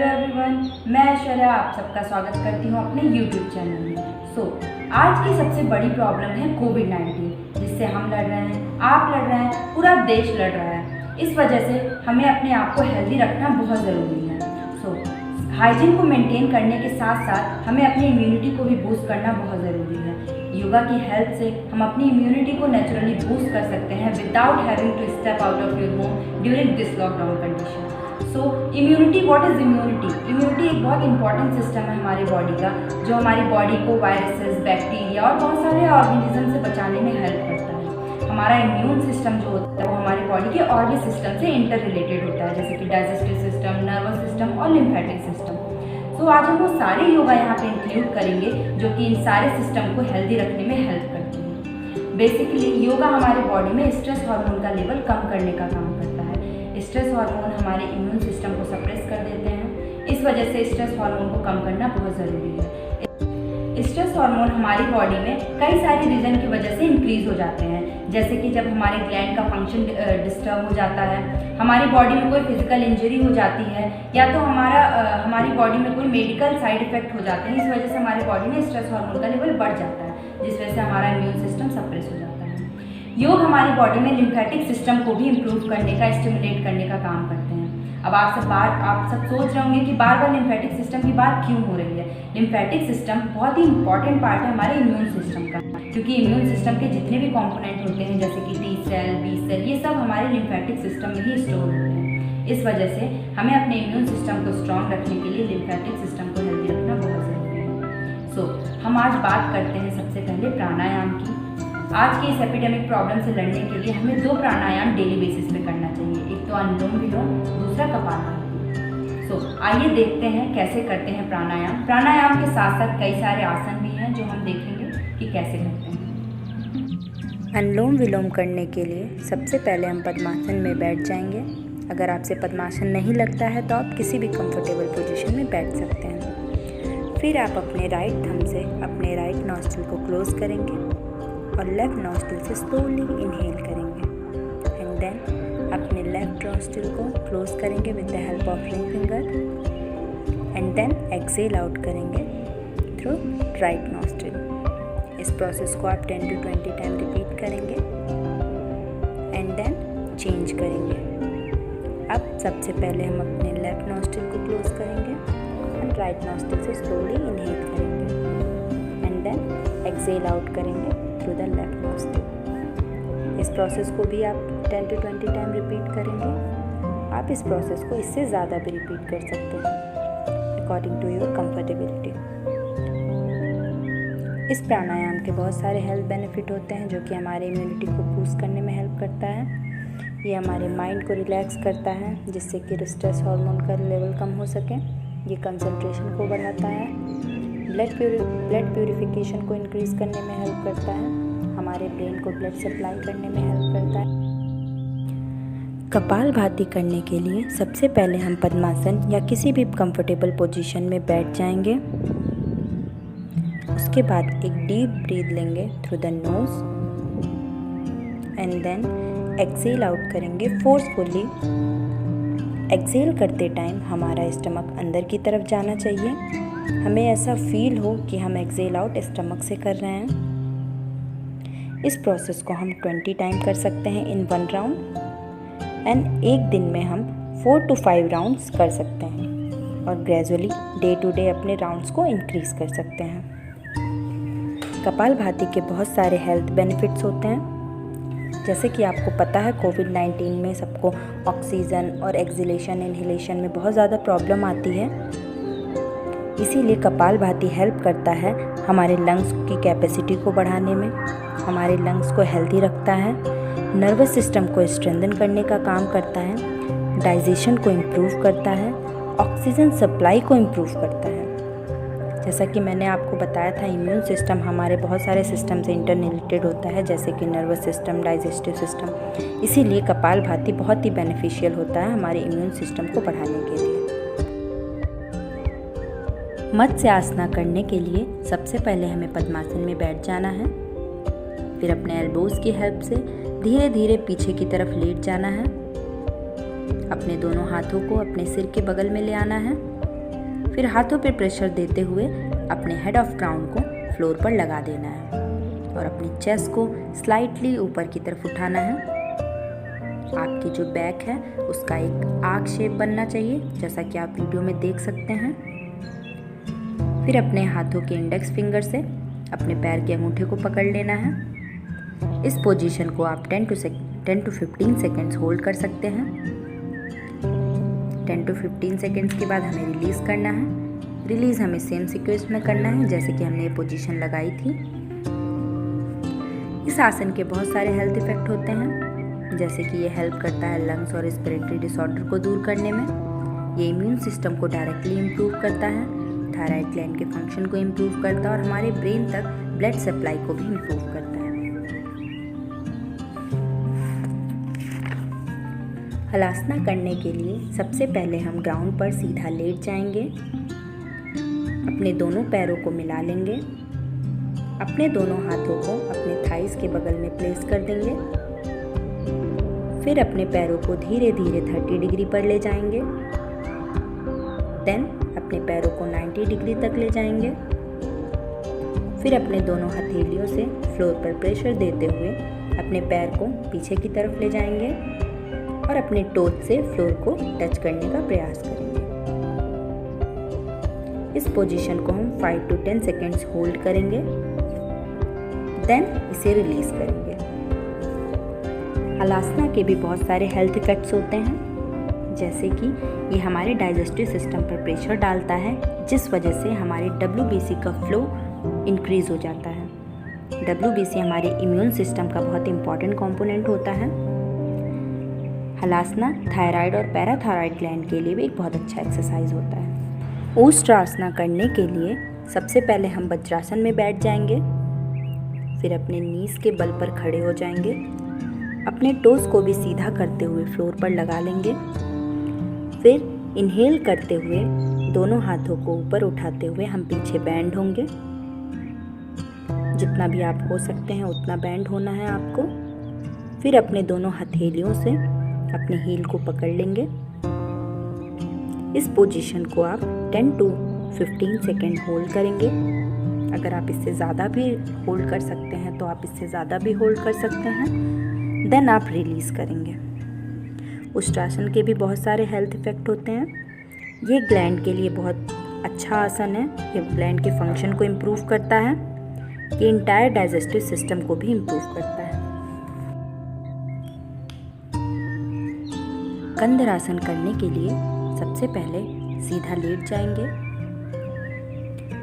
Hello everyone, मैं ऐश्वर्या आप सबका स्वागत करती हूँ अपने यूट्यूब चैनल में। आज की सबसे बड़ी प्रॉब्लम है कोविड-19, जिससे हम लड़ रहे हैं, आप लड़ रहे हैं, पूरा देश लड़ रहा है। इस वजह से हमें अपने आप को हेल्दी रखना बहुत ज़रूरी है। हाइजीन को मेंटेन करने के साथ साथ हमें अपनी इम्यूनिटी को भी बूस्ट करना बहुत ज़रूरी है। योगा की हेल्प से हम अपनी इम्यूनिटी को नेचुरली बूस्ट कर सकते हैं without having to step out of your home during this lockdown condition. Immunity, what is immunity? Immunity एक बहुत इंपॉर्टेंट सिस्टम है हमारी बॉडी का, जो हमारी बॉडी को वायरसेस, बैक्टीरिया और बहुत सारे ऑर्गेनिज्म से बचाने में हेल्प करता है। हमारा इम्यून सिस्टम जो होता है वो हमारी बॉडी के और भी सिस्टम से इंटर रिलेटेड होता है, जैसे कि डाइजेस्टिव सिस्टम, नर्वस सिस्टम और लिम्फेटिक सिस्टम। आज हम वो सारे योगा यहाँ पे इंक्लूड करेंगे जो कि इन सारे सिस्टम को हेल्दी रखने में हेल्प करते हैं। बेसिकली योगा हमारे बॉडी में स्ट्रेस हार्मोन का लेवल कम करने का काम करता है। स्ट्रेस हार्मोन हमारे इम्यून सिस्टम को सप्रेस कर देते हैं, इस वजह से स्ट्रेस हार्मोन को कम करना बहुत ज़रूरी है। स्ट्रेस हार्मोन हमारी बॉडी में कई सारी रीज़न की वजह से इंक्रीज हो जाते हैं, जैसे कि जब हमारे ग्लैंड का फंक्शन डिस्टर्ब हो जाता है, हमारी बॉडी में कोई फिजिकल इंजरी हो जाती है, या तो हमारी बॉडी में कोई मेडिकल साइड इफेक्ट हो जाते हैं। इस वजह से हमारी बॉडी में स्ट्रेस हार्मोन का लेवल बढ़ जाता है, जिस वजह से हमारा इम्यून सिस्टम सप्रेस हो जाता है। योग हमारी बॉडी में लिम्फेटिक सिस्टम को भी इम्प्रूव करने का, स्टिमुलेट करने का काम करते हैं। अब आप सब सोच रहे होंगे कि बार बार लिम्फेटिक सिस्टम की बात क्यों हो रही है। लिम्फेटिक सिस्टम बहुत ही इंपॉर्टेंट पार्ट है हमारे इम्यून सिस्टम का, क्योंकि इम्यून सिस्टम के जितने भी कंपोनेंट होते हैं, जैसे कि टी सेल, बी सेल, ये सब हमारे लिम्फेटिक सिस्टम में ही स्टोर होते हैं। इस वजह से हमें अपने इम्यून सिस्टम को स्ट्रॉन्ग रखने के लिए लिम्फेटिक सिस्टम को हेल्दी रखना बहुत ज़रूरी है। हम आज बात करते हैं सबसे पहले प्राणायाम की। आज की इस एपिडेमिक प्रॉब्लम से लड़ने के लिए हमें 2 प्राणायाम डेली बेसिस पे करना चाहिए, एक तो अनुलोम विलोम, दूसरा कपालभाति। आइए देखते हैं कैसे करते हैं प्राणायाम। प्राणायाम के साथ साथ कई सारे आसन भी हैं जो हम देखेंगे कि कैसे करते हैं। अनुलोम विलोम करने के लिए सबसे पहले हम पद्मासन में बैठ जाएंगे। अगर आपसे पद्मासन नहीं लगता है तो आप किसी भी कंफर्टेबल पोजीशन में बैठ सकते हैं। फिर आप अपने राइट थंब से अपने राइट नॉस्ट्रिल को क्लोज करेंगे और लेफ्ट नॉस्ट्रिल से स्लोली इनहेल करेंगे, एंड देन अपने लेफ्ट नॉस्ट्रिल को क्लोज करेंगे with the help of ring finger, and then exhale out करेंगे थ्रू राइट नॉस्ट्रिल। इस प्रोसेस को आप 10 to 20 टाइम रिपीट करेंगे एंड देन चेंज करेंगे। अब सबसे पहले हम अपने लेफ्ट नॉस्ट्रिल को क्लोज करेंगे एंड राइट नॉस्ट्रिल से स्लोली इनहेल करेंगे, एंड देन एक्सेल आउट करेंगे थ्रू द लेफ्ट नॉस्ट्रिल। इस प्रोसेस को भी आप 10 to 20 टाइम रिपीट करेंगे। आप इस प्रोसेस को इससे ज़्यादा भी रिपीट कर सकते हैं अकॉर्डिंग टू योर कंफर्टेबिलिटी। इस प्राणायाम के बहुत सारे हेल्थ बेनिफिट होते हैं जो कि हमारे इम्यूनिटी को बूस्ट करने में हेल्प करता है। ये हमारे माइंड को रिलैक्स करता है, जिससे कि स्ट्रेस हार्मोन का लेवल कम हो सके। ये कंसंट्रेशन को बढ़ाता है, ब्लड प्यूरिफिकेशन को इंक्रीज़ करने में हेल्प करता है, हमारे ब्रेन को ब्लड सप्लाई करने में हेल्प करता है। कपालभाति करने के लिए सबसे पहले हम पद्मासन या किसी भी कंफर्टेबल पोजीशन में बैठ जाएंगे। उसके बाद एक डीप ब्रीथ लेंगे through the nose and then exhale out करेंगे फोर्सफुली। एक्सेल करते टाइम हमारा स्टमक अंदर की तरफ जाना चाहिए। हमें ऐसा फील हो कि हम एक्सेल आउट स्टमक से कर रहे हैं। इस प्रोसेस को हम 20 टाइम कर सकते हैं इन 1 राउंड, एंड एक दिन में हम 4 to 5 राउंड्स कर सकते हैं और ग्रेजुअली डे टू डे अपने राउंड्स को इंक्रीज़ कर सकते हैं। कपालभाति के बहुत सारे हेल्थ बेनिफिट्स होते हैं, जैसे कि आपको पता है कोविड-19 में सबको ऑक्सीजन और एक्सहेलेशन इनहेलेशन में बहुत ज़्यादा प्रॉब्लम आती है। इसीलिए कपालभाति हेल्प करता है हमारे लंग्स की कैपेसिटी को बढ़ाने में, हमारे लंग्स को हेल्दी रखता है, नर्वस सिस्टम को स्ट्रेंथन करने का काम करता है, डाइजेशन को इम्प्रूव करता है, ऑक्सीजन सप्लाई को इम्प्रूव करता है। जैसा कि मैंने आपको बताया था, इम्यून सिस्टम हमारे बहुत सारे सिस्टम से इंटररिलेटेड होता है, जैसे कि नर्वस सिस्टम, डाइजेस्टिव सिस्टम। इसीलिए कपालभाति बहुत ही बेनिफिशियल होता है हमारे इम्यून सिस्टम को बढ़ाने के लिए। मत्स्य आसना करने के लिए सबसे पहले हमें पद्मासन में बैठ जाना है। फिर अपने एल्बोज़ की हेल्प से धीरे धीरे पीछे की तरफ लेट जाना है। अपने दोनों हाथों को अपने सिर के बगल में ले आना है फिर हाथों पर प्रेशर देते हुए अपने हेड ऑफ क्राउन को फ्लोर पर लगा देना है और अपनी चेस्ट को स्लाइटली ऊपर की तरफ उठाना है। आपकी जो बैक है उसका एक आर्क शेप बनना चाहिए, जैसा कि आप वीडियो में देख सकते हैं। फिर अपने हाथों के इंडेक्स फिंगर से अपने पैर के अंगूठे को पकड़ लेना है। इस पोजीशन को आप 10 to 15 सेकेंड्स होल्ड कर सकते हैं। 10 to 15 सेकेंड्स के बाद हमें रिलीज़ करना है। रिलीज़ हमें सेम सीक्वेंस में करना है जैसे कि हमने ये पोजीशन लगाई थी। इस आसन के बहुत सारे हेल्थ इफ़ेक्ट होते हैं, जैसे कि ये हेल्प करता है लंग्स और रेस्पिरेटरी डिसऑर्डर को दूर करने में। ये इम्यून सिस्टम को डायरेक्टली इम्प्रूव करता है, थायराइड ग्लैंड के फंक्शन को इम्प्रूव करता है और हमारे ब्रेन तक ब्लड सप्लाई को भी इम्प्रूव करता है। हलासना करने के लिए सबसे पहले हम ग्राउंड पर सीधा लेट जाएंगे। अपने दोनों पैरों को मिला लेंगे। अपने दोनों हाथों को अपने थाइस के बगल में प्लेस कर देंगे। फिर अपने पैरों को धीरे धीरे 30 डिग्री पर ले जाएंगे। देन अपने पैरों को 90 डिग्री तक ले जाएंगे। फिर अपने दोनों हथेलियों से फ्लोर पर प्रेशर देते हुए अपने पैर को पीछे की तरफ ले जाएंगे और अपने टोज से फ्लोर को टच करने का प्रयास करेंगे। इस पोजीशन को हम 5 to 10 सेकेंड्स होल्ड करेंगे, देन इसे रिलीज करेंगे। हलासना के भी बहुत सारे हेल्थ इफेक्ट्स होते हैं, जैसे कि ये हमारे डाइजेस्टिव सिस्टम पर प्रेशर डालता है, जिस वजह से हमारे WBC का फ्लो इंक्रीज हो जाता है। WBC हमारे इम्यून सिस्टम का बहुत इंपॉर्टेंट कंपोनेंट होता है। हलासना थायराइड और पैराथायराइड ग्लैंड के लिए भी एक बहुत अच्छा एक्सरसाइज होता है। ओस्ट्रासना करने के लिए सबसे पहले हम वज्रासन में बैठ जाएंगे। फिर अपने नीज के बल पर खड़े हो जाएंगे। अपने टोज को भी सीधा करते हुए फ्लोर पर लगा लेंगे। फिर इनहेल करते हुए दोनों हाथों को ऊपर उठाते हुए हम पीछे बैंड होंगे। जितना भी आप हो सकते हैं उतना बैंड होना है आपको। फिर अपने दोनों हथेलियों से अपने हील को पकड़ लेंगे। इस पोजीशन को आप 10 to 15 सेकेंड होल्ड करेंगे। अगर आप इससे ज़्यादा भी होल्ड कर सकते हैं तो आप इससे ज़्यादा भी होल्ड कर सकते हैं। देन आप रिलीज़ करेंगे। उष्ट्रासन के भी बहुत सारे हेल्थ इफ़ेक्ट होते हैं। ये ग्लैंड के लिए बहुत अच्छा आसन है। ये ग्लैंड के फंक्शन को इम्प्रूव करता है। ये इंटायर डाइजेस्टिव सिस्टम को भी इम्प्रूव करता है। कंधरासन करने के लिए सबसे पहले सीधा लेट जाएंगे।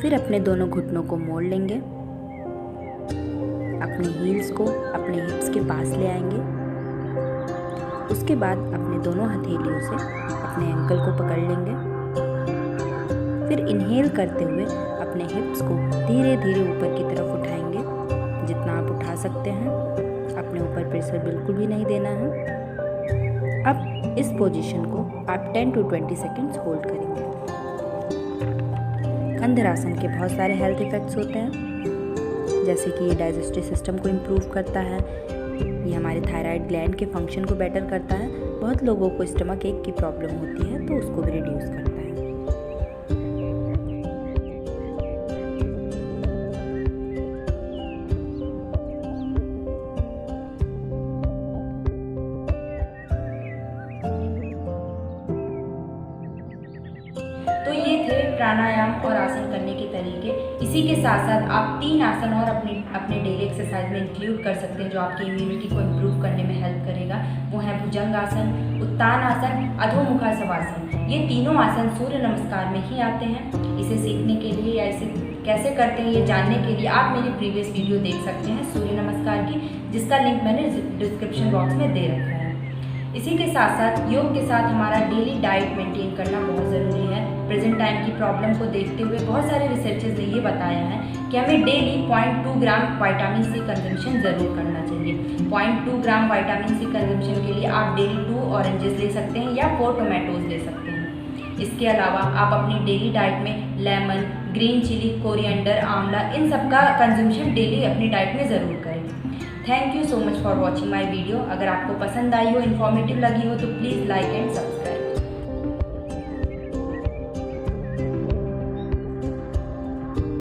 फिर अपने दोनों घुटनों को मोड़ लेंगे। अपने हील्स को अपने हिप्स के पास ले आएंगे। उसके बाद अपने दोनों हथेलियों से अपने एंकल को पकड़ लेंगे। फिर इनहेल करते हुए अपने हिप्स को धीरे धीरे ऊपर की तरफ उठाएंगे, जितना आप उठा सकते हैं। अपने ऊपर प्रेशर बिल्कुल भी नहीं देना है। अब इस पोजीशन को आप 10 to 20 सेकेंड्स होल्ड करेंगे। कंधरासन के बहुत सारे हेल्थ इफेक्ट्स होते हैं, जैसे कि ये डाइजेस्टिव सिस्टम को इम्प्रूव करता है। ये हमारे थायराइड ग्लैंड के फंक्शन को बेटर करता है। बहुत लोगों को स्टमक एक की प्रॉब्लम होती है तो उसको भी रिड्यूस करता है। तो ये थे प्राणायाम और आसन करने के तरीके। इसी के साथ साथ आप 3 आसन और अपने डेली एक्सरसाइज में इंक्लूड कर सकते हैं जो आपकी इम्यूनिटी को इम्प्रूव करने में हेल्प करेगा। वो है भुजंग आसन, उत्तान आसन, अधोमुखा शवासन। ये तीनों आसन सूर्य नमस्कार में ही आते हैं। इसे सीखने के लिए या इसे कैसे करते हैं ये जानने के लिए आप मेरी प्रीवियस वीडियो देख सकते हैं सूर्य नमस्कार की, जिसका लिंक मैंने डिस्क्रिप्शन बॉक्स में दे रखा है। इसी के साथ साथ योग के साथ हमारा डेली डाइट मेंटेन करना बहुत ज़रूरी है। प्रेजेंट टाइम की प्रॉब्लम को देखते हुए बहुत सारे रिसर्चर्स ने ये बताया है कि हमें डेली 0.2 ग्राम विटामिन सी कंजम्पशन ज़रूर करना चाहिए। 0.2 ग्राम विटामिन सी कंजम्पशन के लिए आप डेली 2 ऑरेंजेस ले सकते हैं या 4 टोमेटोज ले सकते हैं। इसके अलावा आप अपनी डेली डाइट में लेमन, ग्रीन चिली, कोरिएंडर, आंवला, इन सब का कंजम्पशन डेली अपनी डाइट में ज़रूर करें। Thank you so much for watching my video. अगर आपको पसंद आई हो, इन्फॉर्मेटिव लगी हो तो प्लीज़ लाइक एंड सब्सक्राइब।